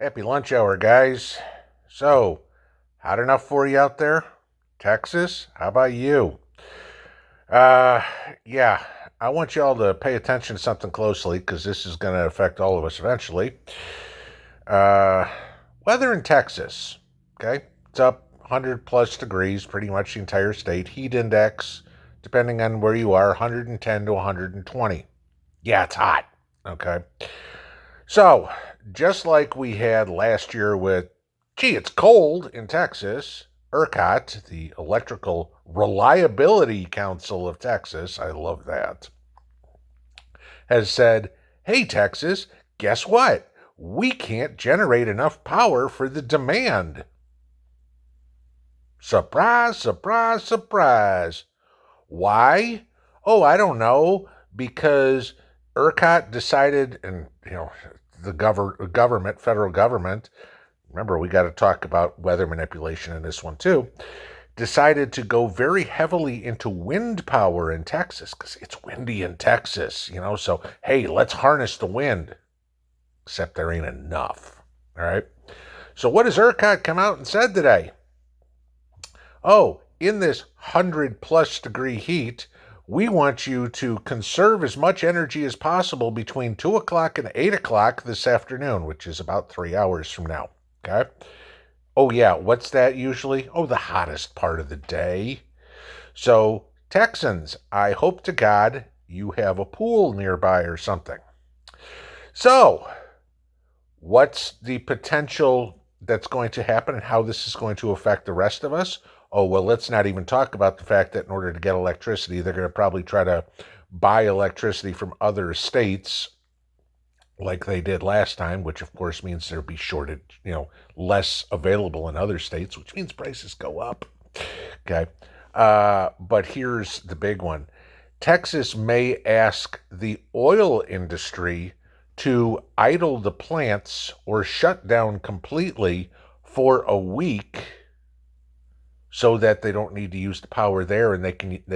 Happy lunch hour, guys. So, hot enough for you out there? Texas? How about you? Uh, yeah, I want y'all to pay attention to something closely because this is going to affect all of us eventually. Uh, Weather in Texas, okay? It's up 100 plus degrees, pretty much the entire state. Heat index, depending on where you are, 110 to 120. Yeah, it's hot, okay? So, just like we had last year with, it's cold in Texas, ERCOT, the Electrical Reliability Council of Texas, I love that, has said, hey, Texas, guess what? We can't generate enough power for the demand. Surprise, surprise, surprise. Why? Oh, I don't know. Because ERCOT decided, and the government, federal government, remember we got to talk about weather manipulation in this one too, decided to go very heavily into wind power in Texas because it's windy in Texas, so hey, let's harness the wind. Except there ain't enough. All right. So what has ERCOT come out and said today? Oh, in this 100 plus degree heat, we want you to conserve as much energy as possible between 2 o'clock and 8 o'clock this afternoon, which is about 3 hours from now. Okay? Oh, yeah, what's that usually? Oh, the hottest part of the day. So, Texans, I hope to God you have a pool nearby or something. So, what's the potential that's going to happen and how this is going to affect the rest of us? Oh, well, let's not even talk about the fact that in order to get electricity, they're going to probably try to buy electricity from other states like they did last time, which of course means there'll be shortage, less available in other states, which means prices go up. Okay. But here's the big one. Texas may ask the oil industry to idle the plants or shut down completely for a week so that they don't need to use the power there and they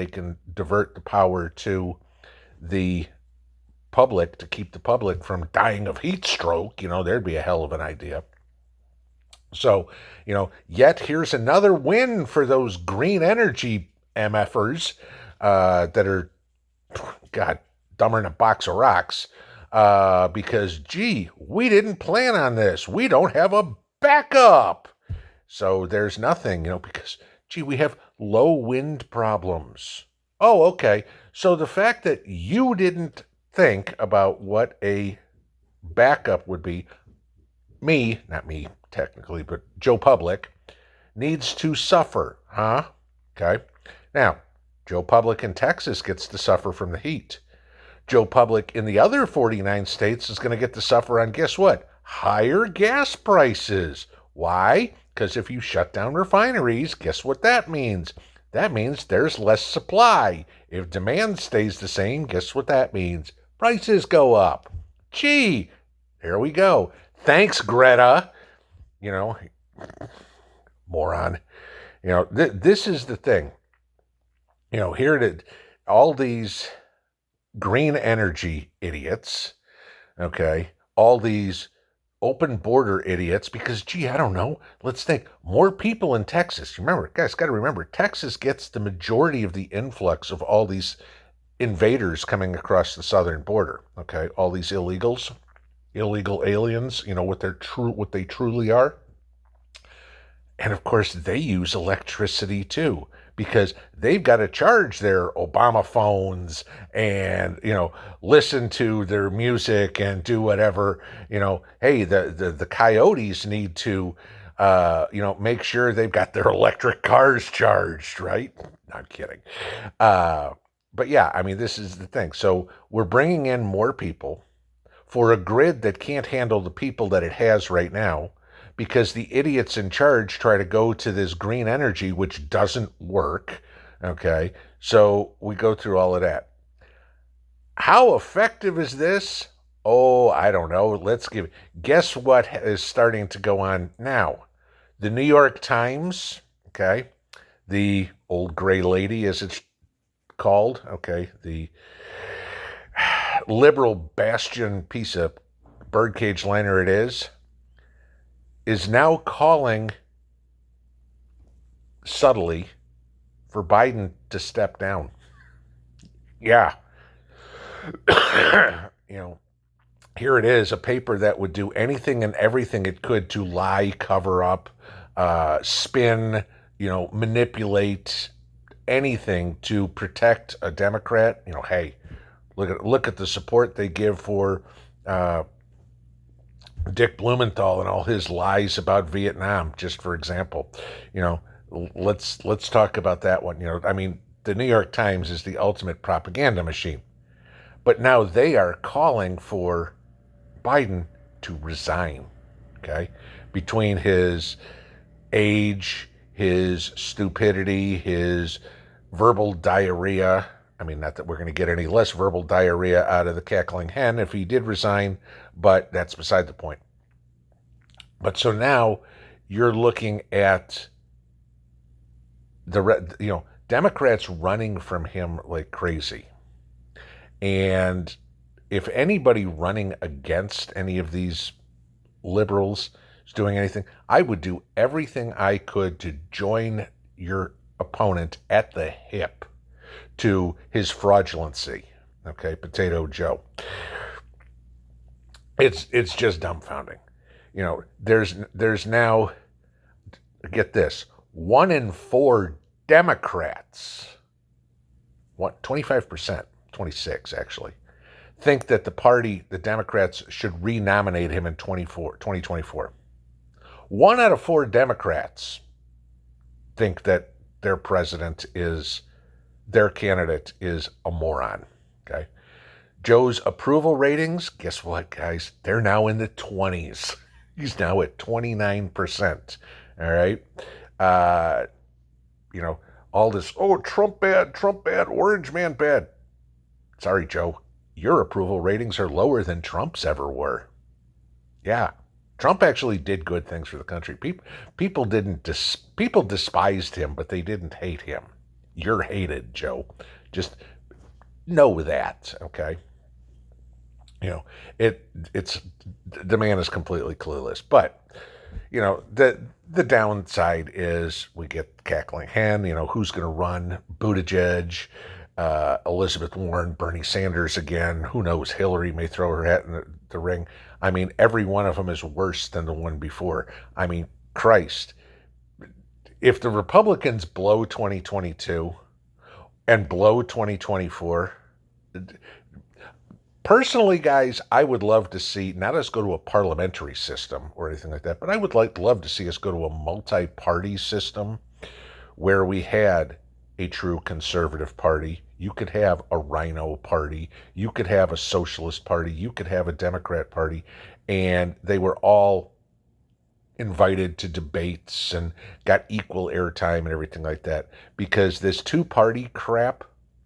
can divert the power to the public to keep the public from dying of heat stroke. There'd be a hell of an idea. So, yet here's another win for those green energy MFers that are, God, dumber than a box of rocks. Because, we didn't plan on this. We don't have a backup. So there's nothing, because, we have low wind problems. Oh, okay. So the fact that you didn't think about what a backup would be, not me technically, but Joe Public, needs to suffer, huh? Okay. Now, Joe Public in Texas gets to suffer from the heat. Joe Public in the other 49 states is going to get to suffer on, guess what? Higher gas prices. Why? Because if you shut down refineries, guess what that means? That means there's less supply. If demand stays the same, guess what that means? Prices go up. There we go. Thanks, Greta. Moron. This is the thing. Here it is. All these green energy idiots, okay, all these open border idiots, because, I don't know, let's think, more people in Texas. Remember, guys, got to remember, Texas gets the majority of the influx of all these invaders coming across the southern border, okay, all these illegal aliens, what they truly are. And of course, they use electricity too, because they've got to charge their Obama phones and, listen to their music and do whatever, hey, the coyotes need to, make sure they've got their electric cars charged, right? Not kidding. But yeah, this is the thing. So we're bringing in more people for a grid that can't handle the people that it has right now, because the idiots in charge try to go to this green energy, which doesn't work. Okay, so we go through all of that. How effective is this? Oh, I don't know. Guess what is starting to go on now? The New York Times, okay, the old gray lady, as it's called, okay, the liberal bastion piece of birdcage liner it is, is now calling subtly for Biden to step down. Yeah. you know, Here it is, a paper that would do anything and everything it could to lie, cover up, spin, manipulate, anything to protect a Democrat. Hey, look at the support they give for Dick Blumenthal and all his lies about Vietnam, just for example. Let's talk about that one. The New York Times is the ultimate propaganda machine. But now they are calling for Biden to resign, okay? Between his age, his stupidity, his verbal diarrhea. Not that we're going to get any less verbal diarrhea out of the cackling hen if he did resign, but that's beside the point. But so now you're looking at Democrats running from him like crazy. And if anybody running against any of these liberals is doing anything, I would do everything I could to join your opponent at the hip to his fraudulency. Okay, Potato Joe. It's just dumbfounding. There's now, get this, 1 in 4 Democrats, 25%, 26 actually, think that the Democrats should re-nominate him in 2024. 1 out of 4 Democrats think that their candidate is a moron. Okay. Joe's approval ratings, guess what, guys? They're now in the 20s. He's now at 29%. All right. All this, Trump bad, Orange man bad. Sorry, Joe. Your approval ratings are lower than Trump's ever were. Yeah. Trump actually did good things for the country. People despised him, but they didn't hate him. You're hated, Joe. Just know that, okay? It's the man is completely clueless. But the downside is we get cackling hen. Who's going to run? Buttigieg, Elizabeth Warren, Bernie Sanders again. Who knows? Hillary may throw her hat in the ring. Every one of them is worse than the one before. Christ. If the Republicans blow 2022 and blow 2024, personally, guys, I would love to see, not us go to a parliamentary system or anything like that, but I would love to see us go to a multi-party system where we had a true conservative party. You could have a rhino party. You could have a socialist party. You could have a Democrat party. And they were all invited to debates and got equal airtime and everything like that. Because this 2-party crap,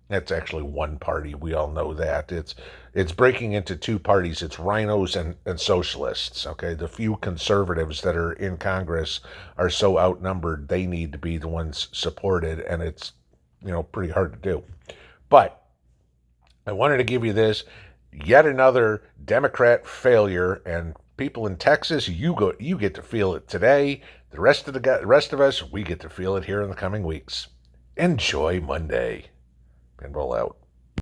that's actually one party. We all know that. It's breaking into 2 parties. It's rhinos and socialists. Okay, the few conservatives that are in Congress are so outnumbered, they need to be the ones supported, and it's pretty hard to do. But I wanted to give you this, yet another Democrat failure, and people in Texas, you get to feel it today. The rest of us, we get to feel it here in the coming weeks. Enjoy Monday. Pinball out.